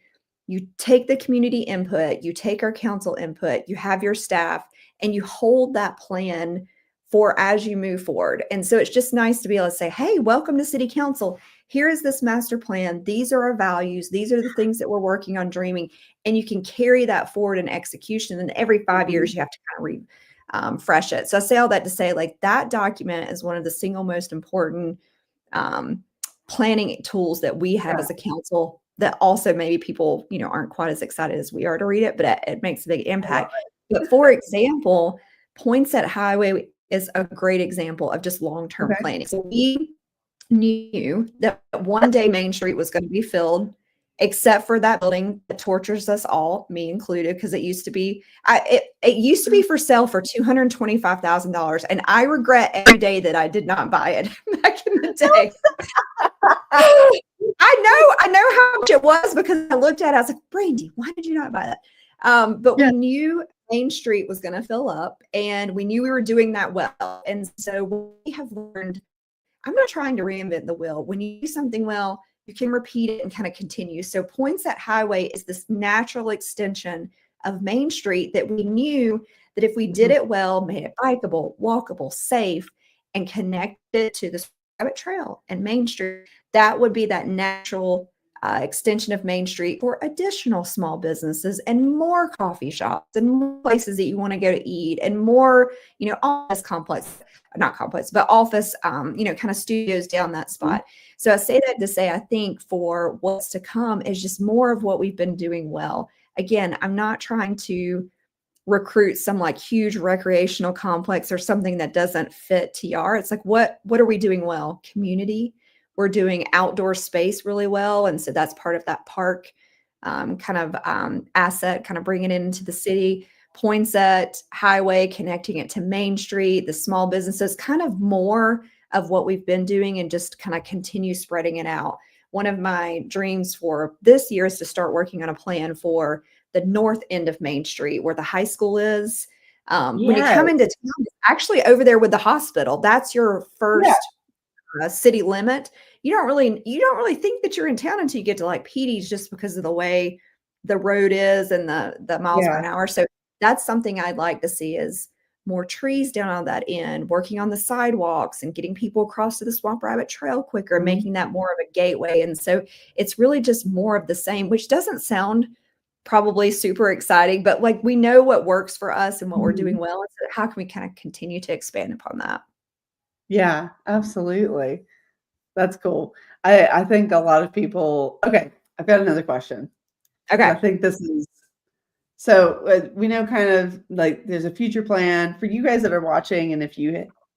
you take the community input, you take our council input, you have your staff, and you hold that plan for as you move forward. And so it's just nice to be able to say, hey, welcome to city council. Here is this master plan. These are our values. These are the things that we're working on dreaming. And you can carry that forward in execution. And every 5 years, you have to kind of refresh it. So I say all that to say, like, that document is one of the single most important planning tools that we have as a council, that also maybe people, aren't quite as excited as we are to read it, but it makes a big impact. But for example, Poinsett Highway is a great example of just long-term planning. So we knew that one day Main Street was going to be filled, except for that building that tortures us all, me included, because it used to be for sale for $225,000, and I regret every day that I did not buy it back in the day. I know how much it was because I looked at it. I was like, Brandy, why did you not buy that? But we knew Main Street was going to fill up, and we knew we were doing that well. And so we have learned, I'm not trying to reinvent the wheel. When you do something well, you can repeat it and kind of continue. So Poinsett Highway is this natural extension of Main Street that we knew that if we did it well, made it bikeable, walkable, safe, and connected to the rabbit trail and Main Street, that would be that natural extension of Main Street for additional small businesses and more coffee shops and more places that you want to go to eat and more, office office, kind of studios down that spot. So I say that to say, I think for what's to come is just more of what we've been doing well. Again, I'm not trying to recruit some like huge recreational complex or something that doesn't fit TR. It's like, what are we doing well? Community. We're doing outdoor space really well. And so that's part of that park asset, kind of bringing it into the city. Poinsett Highway, connecting it to Main Street, the small businesses, kind of more of what we've been doing and just kind of continue spreading it out. One of my dreams for this year is to start working on a plan for the north end of Main Street where the high school is. When you come into town, it's actually over there with the hospital. That's your first city limit. You don't really think that you're in town until you get to like Petey's, just because of the way the road is and the miles per hour. So that's something I'd like to see, is more trees down on that end, working on the sidewalks and getting people across to the Swamp Rabbit Trail quicker, and making that more of a gateway. And so it's really just more of the same, which doesn't sound probably super exciting, but like, we know what works for us and what we're doing well. And so how can we kind of continue to expand upon that? Yeah, absolutely. That's cool. I think a lot of people, okay, I've got another question. Okay. I think this is, so we know kind of like there's a future plan for you guys that are watching. And if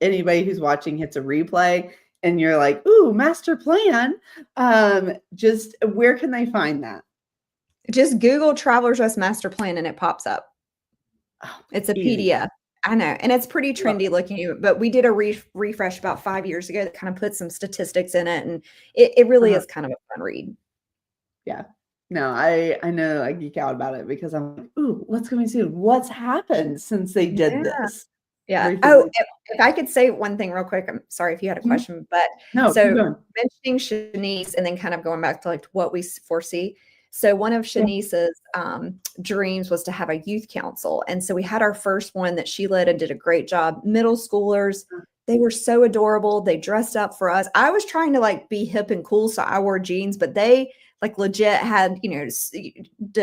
anybody who's watching hits a replay and you're like, ooh, master plan, just where can they find that? Just Google Travelers Rest Master Plan and it pops up. It's a PDF. I know. And it's pretty trendy looking, but we did a refresh about 5 years ago that kind of put some statistics in it. And it really is kind of a fun read. Yeah. No, I know I geek out about it because I'm like, ooh, what's coming soon? What's happened since they did this? Yeah. Oh, if I could say one thing real quick, I'm sorry if you had a question, but mentioning Shanice and then kind of going back to like what we foresee. So one of Shanice's dreams was to have a youth council. And so we had our first one that she led and did a great job. Middle schoolers, they were so adorable. They dressed up for us. I was trying to like be hip and cool, so I wore jeans, but they like legit had,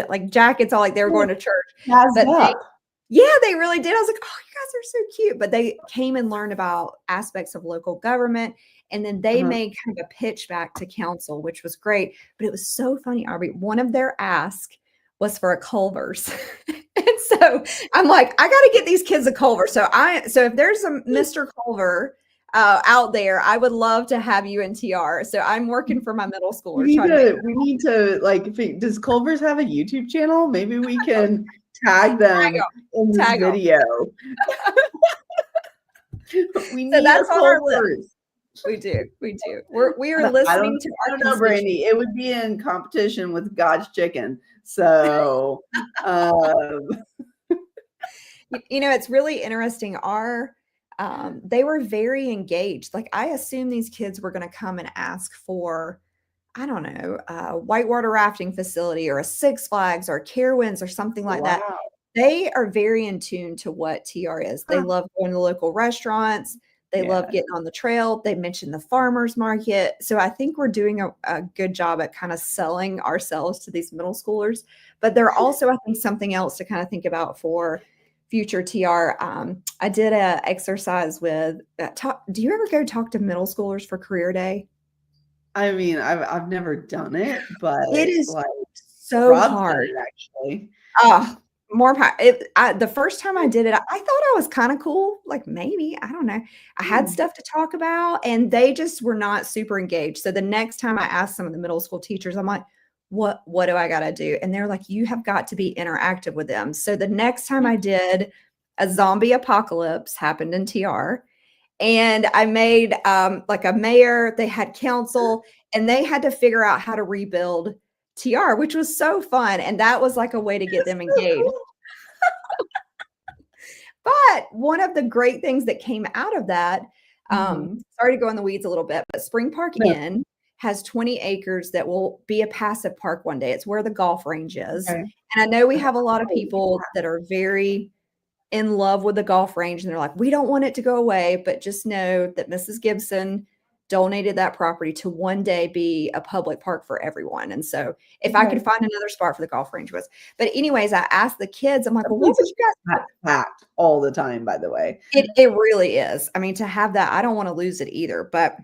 like jackets all like they were going to church. They really did. I was like, oh, you guys are so cute. But they came and learned about aspects of local government. And then they made kind of a pitch back to council, which was great. But it was so funny, Aubree. One of their asks was for a Culver's. And so I'm like, I got to get these kids a Culver. So if there's a Mr. Culver out there, I would love to have you in TR. So I'm working for my middle schoolers. We need to like, does Culver's have a YouTube channel? Maybe we can tag them in this video. We need that's on our Culver's. list. We do. We are listening to our. I don't know, Brandy. It would be in competition with God's Chicken. So, it's really interesting. They were very engaged. Like, I assumed these kids were going to come and ask for, I don't know, a whitewater rafting facility or a Six Flags or Carowinds or something like that. They are very in tune to what TR is. They love going to local restaurants. They love getting on the trail. They mentioned the farmers market. So I think we're doing a good job at kind of selling ourselves to these middle schoolers. But they're also, I think, something else to kind of think about for future TR. I did an exercise with, do you ever go talk to middle schoolers for career day? I mean, I've never done it, but it is like so hard. Actually. More the first time I did it, I thought I was kind of cool. Like, maybe, I don't know. I had stuff to talk about, and they just were not super engaged. So the next time I asked some of the middle school teachers, I'm like, what do I got to do? And they're like, you have got to be interactive with them. So the next time I did, a zombie apocalypse happened in TR, and I made like a mayor, they had council, and they had to figure out how to rebuild TR, which was so fun. And that was like a way to get them engaged. But one of the great things that came out of that, sorry to go in the weeds a little bit, but Spring Park Inn has 20 acres that will be a passive park one day. It's where the golf range is. Okay. And I know we have a lot of people that are very in love with the golf range, and they're like, we don't want it to go away, but just know that Mrs. Gibson donated that property to one day be a public park for everyone. And so if I could find another spot for the golf range was, but anyways, I asked the kids, I'm like, well, what would you guys packed all the time, by the way? It really is. I mean, to have that, I don't want to lose it either. But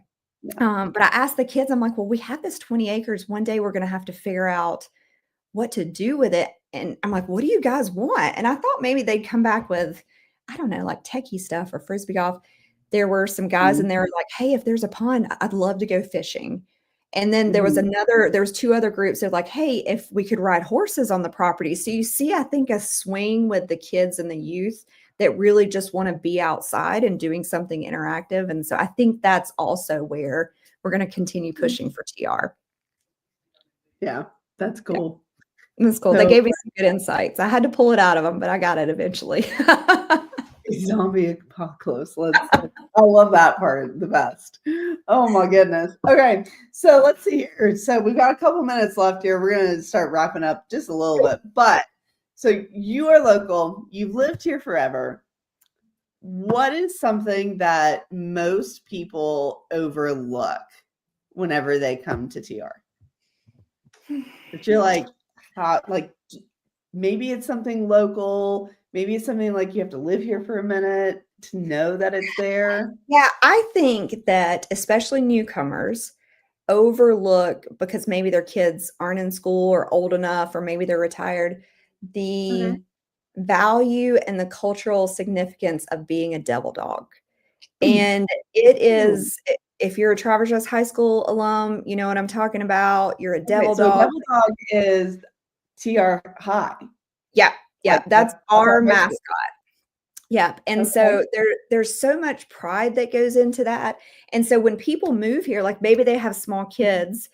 I asked the kids, I'm like, well, we have this 20 acres. One day we're going to have to figure out what to do with it. And I'm like, what do you guys want? And I thought maybe they'd come back with, I don't know, like techie stuff or Frisbee golf. There were some guys in there like, hey, if there's a pond, I'd love to go fishing. And then there was two other groups. They're like, hey, if we could ride horses on the property. So you see, I think, a swing with the kids and the youth that really just want to be outside and doing something interactive. And so I think that's also where we're going to continue pushing for TR. Yeah, that's cool. Yeah. That's cool. So, they gave me some good insights. I had to pull it out of them, but I got it eventually. Zombie apocalypse. I love that part the best. Oh my goodness. Okay, so let's see here. So we've got a couple minutes left here. We're going to start wrapping up just a little bit. But so you are local. You've lived here forever. What is something that most people overlook whenever they come to TR? That you're like maybe it's something local. Maybe it's something like you have to live here for a minute to know that it's there. Yeah, I think that especially newcomers overlook, because maybe their kids aren't in school or old enough, or maybe they're retired, the value and the cultural significance of being a devil dog. And it is, if you're a Traverse Rest High School alum, you know what I'm talking about. You're a devil dog. Devil dog is TR High. Yeah. Yeah, that's our mascot. Yeah. And so there's so much pride that goes into that. And so when people move here, like maybe they have small kids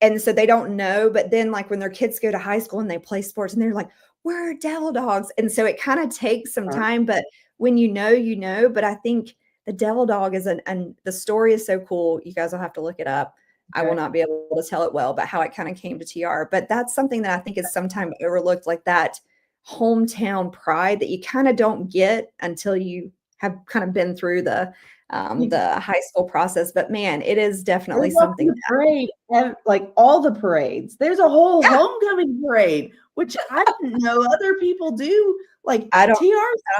and so they don't know, but then like when their kids go to high school and they play sports and they're like, we're devil dogs. And so it kind of takes some time, but when you know, but I think the devil dog is and the story is so cool. You guys will have to look it up. I will not be able to tell it well, but how it kind of came to TR. But that's something that I think is sometimes overlooked, like that hometown pride that you kind of don't get until you have kind of been through the high school process. But man, it is definitely something. Parade, like all the parades. There's a whole homecoming parade, which I didn't know other people do. Like I don't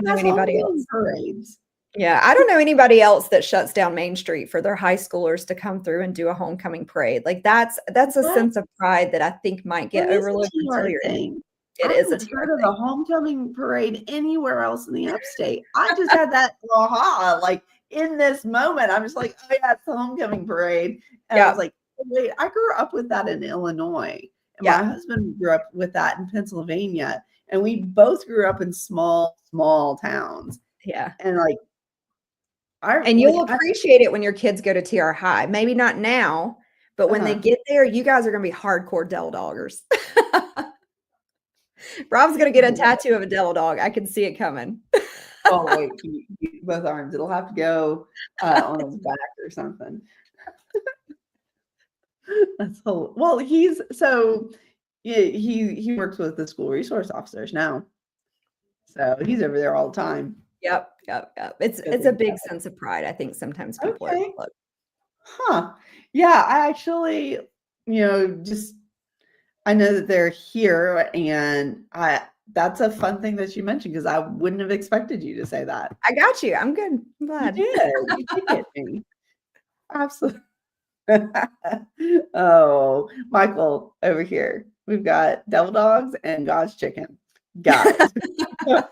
know anybody else. Parades. Yeah, I don't know anybody else that shuts down Main Street for their high schoolers to come through and do a homecoming parade. Like that's a What? sense of pride that I think might That get is a overlooked until TR you're in. thing. It I is a haven't TR heard of a thing. homecoming parade anywhere else in the upstate. I just had that aha, like in this moment. I'm just like, oh yeah, it's the homecoming parade. And I was Yeah, like, oh, wait, I grew up with that in Illinois. And my yeah, husband grew up with that in Pennsylvania. And we both grew up in small, small towns. yeah. And like And you'll appreciate it when your kids go to TR High. Maybe not now, but when they get there, you guys are going to be hardcore devil doggers. Rob's going to get a tattoo of a devil dog. I can see it coming. oh wait, both arms. It'll have to go on his back or something. That's whole. Well, he works with the school resource officers now, so he's over there all the time. Yep. It's a big sense of pride. I think sometimes people are Okay. overlooked. Huh. Yeah, I actually, just I know that they're here, and that's a fun thing that you mentioned because I wouldn't have expected you to say that. I got you. I'm good. I'm glad. You did get me. Absolutely. Oh, Michael over here. We've got devil dogs and God's chicken. Got it.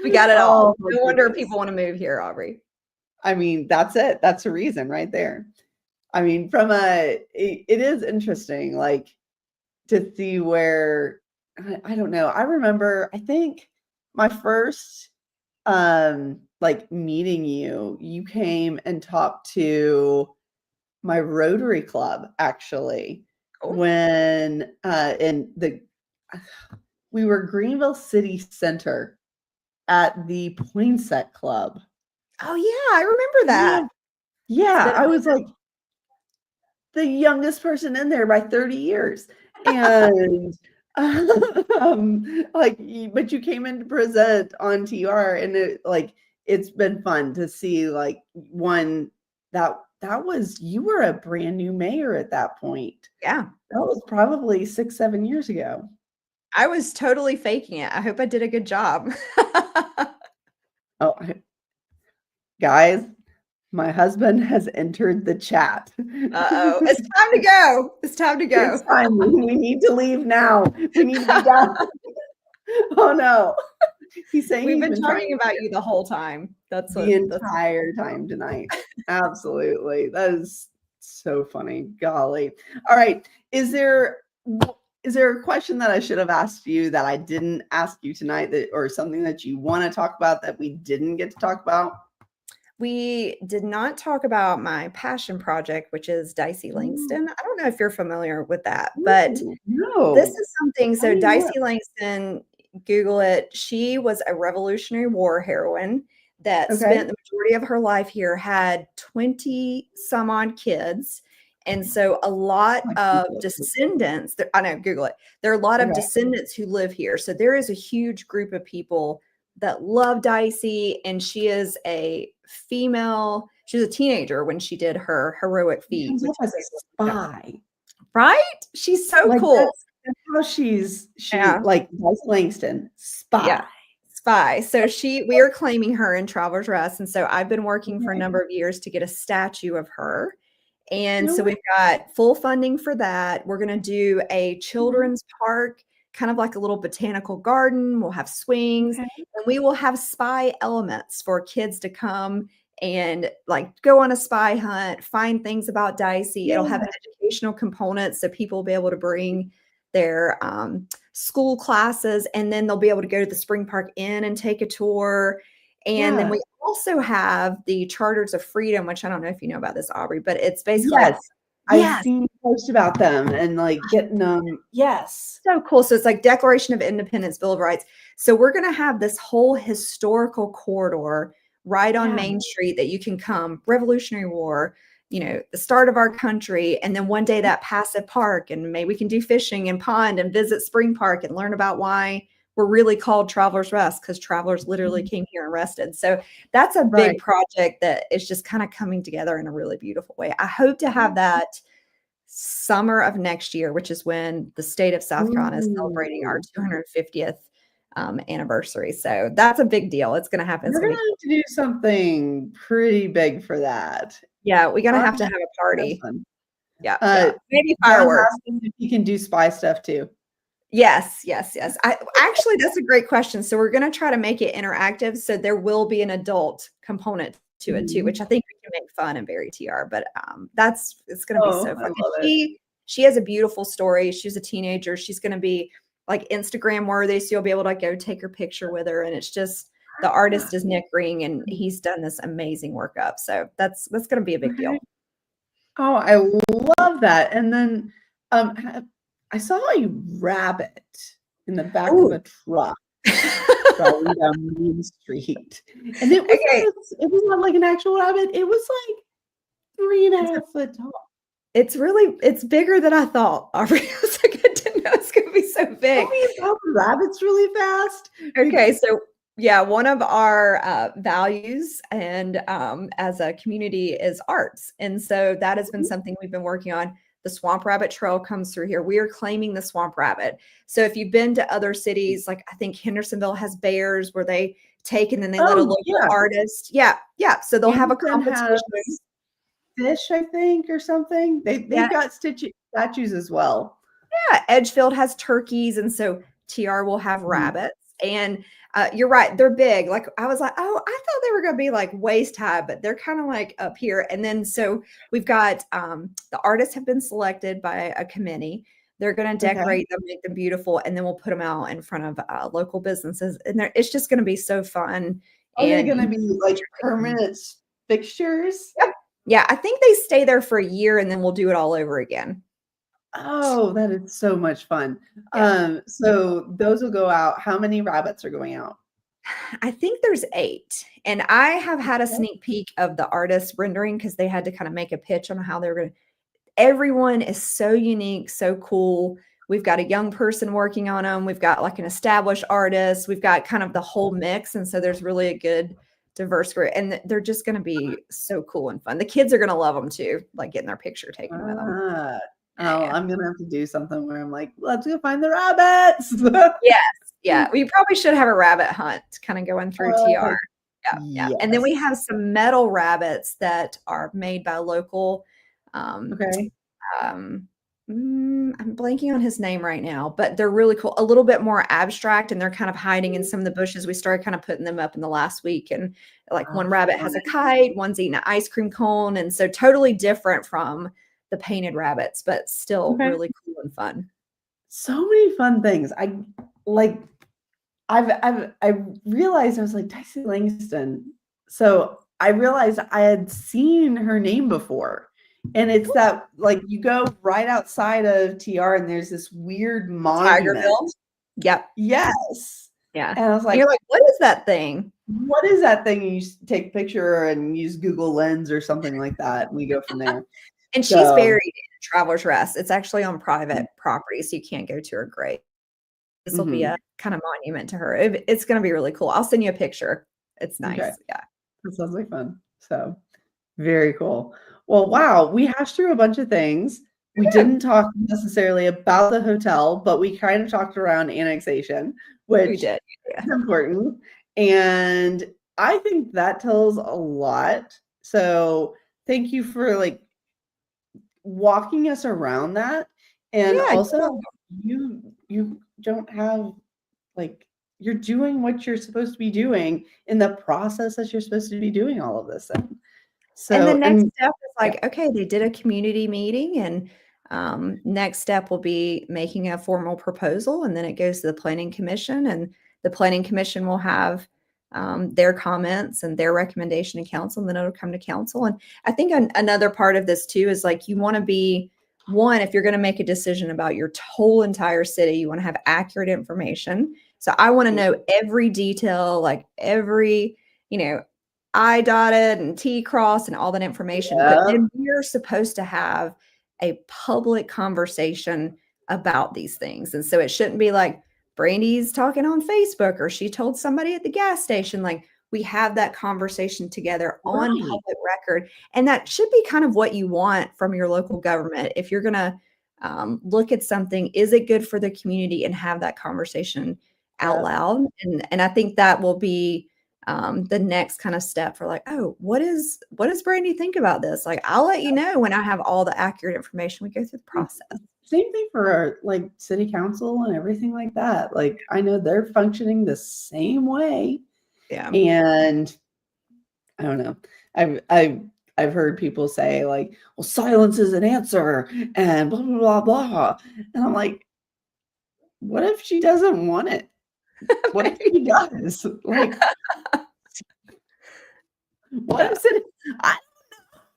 We got it all. Oh, No wonder people want to move here, Aubree. I mean, that's it. That's a reason right there. I mean, it is interesting, like to see where I don't know. I remember, I think my first like meeting you came and talked to my Rotary Club actually Cool. when we were Greenville City Center at the Poinsett Club. Oh yeah, I remember that. Yeah, I was like the youngest person in there by 30 years. And but you came in to present on TR, and it's been fun to see one that was, you were a brand new mayor at that point. Yeah. That was probably 6-7 years ago. I was totally faking it. I hope I did a good job. Oh, guys, my husband has entered the chat. Uh-oh. It's time to go. It's time to go. It's time. We need to leave now. We need to be done. Oh no. He's saying we've been talking about you the whole time. That's the entire time tonight. Absolutely. That is so funny. Golly. All right. Is there a question that I should have asked you that I didn't ask you tonight, or something that you want to talk about that we didn't get to talk about? We did not talk about my passion project, which is Dicey Langston. I don't know if you're familiar with that, but no. This is something. So Dicey Langston, Google it. She was a Revolutionary War heroine that spent the majority of her life here, had 20 some odd kids. And so a lot of descendants, I know, Google it. There are a lot of descendants who live here. So there is a huge group of people that love Dicey, and she is a female. She was a teenager when she did her heroic feat. She's like a spy. Right? She's so cool. That's how she's like Dicey Langston, spy. Yeah. Spy. So we are claiming her in Travelers Rest. And so I've been working for a number of years to get a statue of her. And so we've got full funding for that. We're going to do a children's park, kind of like a little botanical garden. We'll have swings, and we will have spy elements for kids to come and go on a spy hunt, find things about Dicey. It'll have an educational component, so people will be able to bring their school classes, and then they'll be able to go to the Spring Park Inn and take a tour. And then we also have the Charters of Freedom, which I don't know if you know about this, Aubree, but it's basically I've seen posts about them and getting them. Yes. So cool. So it's like Declaration of Independence, Bill of Rights. So we're going to have this whole historical corridor right on Main Street that you can come, Revolutionary War, the start of our country. And then one day that passive park, and maybe we can do fishing and pond and visit Spring Park and learn about why we're really called Travelers Rest, because travelers literally came here and rested. So that's a big project that is just kind of coming together in a really beautiful way. I hope to have that summer of next year, which is when the state of South Carolina is celebrating our 250th anniversary. So that's a big deal. It's going to happen. We're gonna have to do something pretty big for that. Yeah, we're going to have to Alright, have a that's party. fun. Yeah. Maybe John fireworks. asked if he can do spy stuff too. Yes. Actually, that's a great question. So we're going to try to make it interactive. So there will be an adult component to it too, which I think we can make fun and very TR. But it's going to be so fun. She has a beautiful story. She's a teenager. She's going to be like Instagram worthy, so you'll be able to go take her picture with her. And it's just the artist is Nick Ring, and he's done this amazing work up. So that's going to be a big deal. Oh, I love that. And then I saw a rabbit in the back of a truck driving down Main Street. And it was not like an actual rabbit. It was like 3.5 foot tall. It's bigger than I thought, Aubree. I was like, I didn't know it's gonna be so big. Tell me about the rabbits really fast. Okay, so yeah, one of our values and as a community is arts. And so that has been something we've been working on. The Swamp Rabbit Trail comes through here. We are claiming the Swamp Rabbit. So if you've been to other cities, like I think Hendersonville has bears where they take and then they let a local artist. Yeah. So they'll have a competition. Fish, I think, or something. They've got statues as well. Yeah, Edgefield has turkeys, and so TR will have rabbits. And you're right, they're big. Like I was like, oh, I thought they were going to be like waist high, but they're kind of like up here. And then so we've got the artists have been selected by a committee. They're going to decorate them, make them beautiful, and then we'll put them out in front of local businesses. And it's just going to be so fun. Are they going to be like permanent fixtures? Yep. Yeah, I think they stay there for a year and then we'll do it all over again. Oh, that is so much fun. Yeah. So those will go out. How many rabbits are going out? I think there's 8. And I have had a sneak peek of the artist rendering because they had to kind of make a pitch on how they're going to. Everyone is so unique, so cool. We've got a young person working on them. We've got like an established artist. We've got kind of the whole mix. And so there's really a good diverse group, and they're just going to be so cool and fun. The kids are going to love them too, like getting their picture taken with them. I'm going to have to do something where I'm like, let's go find the rabbits. Yes. Yeah. We probably should have a rabbit hunt kind of going through TR. Yeah. Yes. And then we have some metal rabbits that are made by local. I'm blanking on his name right now, but they're really cool, a little bit more abstract, and they're kind of hiding in some of the bushes. We started kind of putting them up in the last week, and like one rabbit has a kite, one's eating an ice cream cone. And so totally different from the painted rabbits, but still really cool and fun. So many fun things. I realized I was like Dicey Langston. So I realized I had seen her name before. And it's that, like, you go right outside of TR and there's this weird monument. Tigerville? Yep. Yes. Yeah. And I was like, you're like, what is that thing? What is that thing? And you take a picture and use Google Lens or something like that. And we go from there. And she's buried in Traveler's Rest. It's actually on private property, so you can't go to her grave. This will be a kind of monument to her. It's going to be really cool. I'll send you a picture. It's nice. Okay. Yeah. That sounds like fun. So very cool. Well, wow, we hashed through a bunch of things. We didn't talk necessarily about the hotel, but we kind of talked around annexation, which is important. And I think that tells a lot. So thank you for like walking us around that. And also you don't have like, you're doing what you're supposed to be doing in the process that you're supposed to be doing all of this in. So, and the next step is like, okay, they did a community meeting, and next step will be making a formal proposal, and then it goes to the Planning Commission, and the Planning Commission will have their comments and their recommendation to council, and then it'll come to council. And I think another part of this too is like, you want to be one, if you're going to make a decision about your whole entire city, you want to have accurate information. So I want to know every detail, like every, I dotted and T crossed and all that information. But then we're supposed to have a public conversation about these things. And so it shouldn't be like Brandy's talking on Facebook or she told somebody at the gas station. Like, we have that conversation together on public record. And that should be kind of what you want from your local government. If you're going to look at something, is it good for the community, and have that conversation out loud. And I think that will be the next kind of step for like, oh, what does Brandy think about this? Like, I'll let you know when I have all the accurate information. We go through the process. Same thing for our like city council and everything like that. Like I know they're functioning the same way. Yeah. And I don't know. I've heard people say like, well, silence is an answer and blah blah blah blah. And I'm like, what if she doesn't want it? What if she does? Like what if it I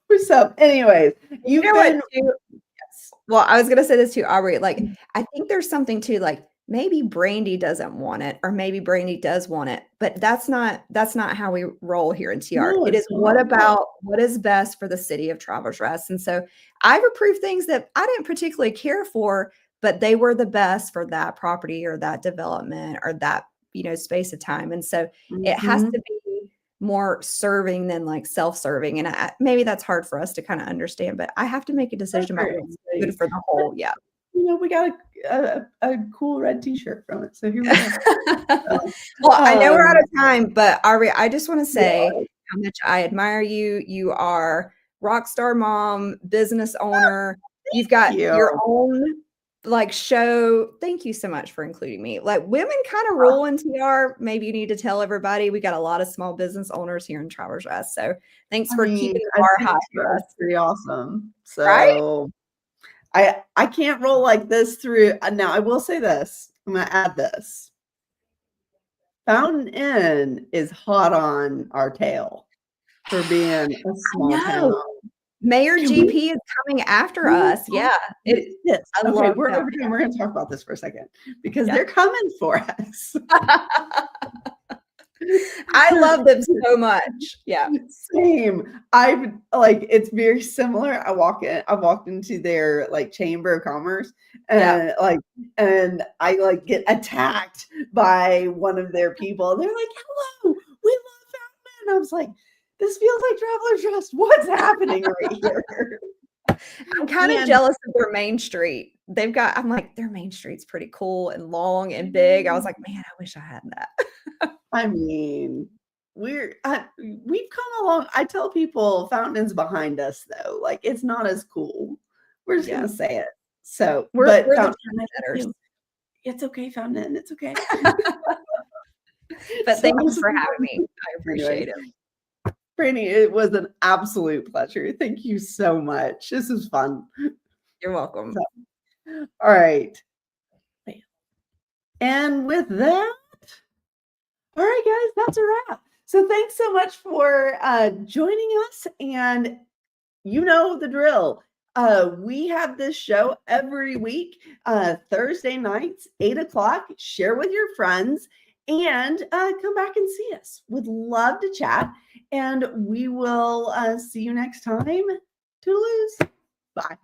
don't know. So anyways, you've been well, I was gonna say this too, Aubree. Like, I think there's something to like maybe Brandy doesn't want it, or maybe Brandy does want it, but that's not how we roll here in TR. No, it is not. what is best for the city of Travelers Rest. And so I've approved things that I didn't particularly care for, but they were the best for that property or that development or that, space of time. And so it has to be more serving than like self-serving. And maybe that's hard for us to kind of understand, but I have to make a decision about what's good for the whole. Yeah. We got a cool red t-shirt from it. So here we go. Well, I know we're out of time, but Aubree, I just want to say how much I admire you. You are rock star mom, business owner. You've got your own like show. Thank you so much for including me. Like women kind of rule in TR. Maybe you need to tell everybody. We got a lot of small business owners here in Travelers Rest. So thanks for keeping the bar high for us. Pretty awesome. So right? I can't roll like this through. Now I will say this. I'm gonna add this. Fountain Inn is hot on our tail for being a small town. Mayor GP is coming after us. Yeah. Okay, we're going to talk about this for a second because they're coming for us. I love them so much. Yeah. Same. I've like, it's very similar. I walked into their like chamber of commerce and and I like get attacked by one of their people. They're like, hello, we love Fountain. And I was like, this feels like Travelers Rest. What's happening right here? I'm kind of jealous of their main street. I'm like, their main street's pretty cool and long and big. I was like, man, I wish I had that. I mean, we've come along. I tell people Fountain Inn's behind us though. Like it's not as cool. We're just gonna say it. So we're Fountain Inn, it's okay, Fountain Inn. It's okay. But thank you for having me. I appreciate it. Brandy, it was an absolute pleasure. Thank you so much. This was fun. You're welcome. All right. And with that, all right, guys, that's a wrap. So thanks so much for joining us. And you know the drill. We have this show every week, Thursday nights, 8:00. Share with your friends and come back and see us. Would love to chat. And we will see you next time. Toodaloos. Bye.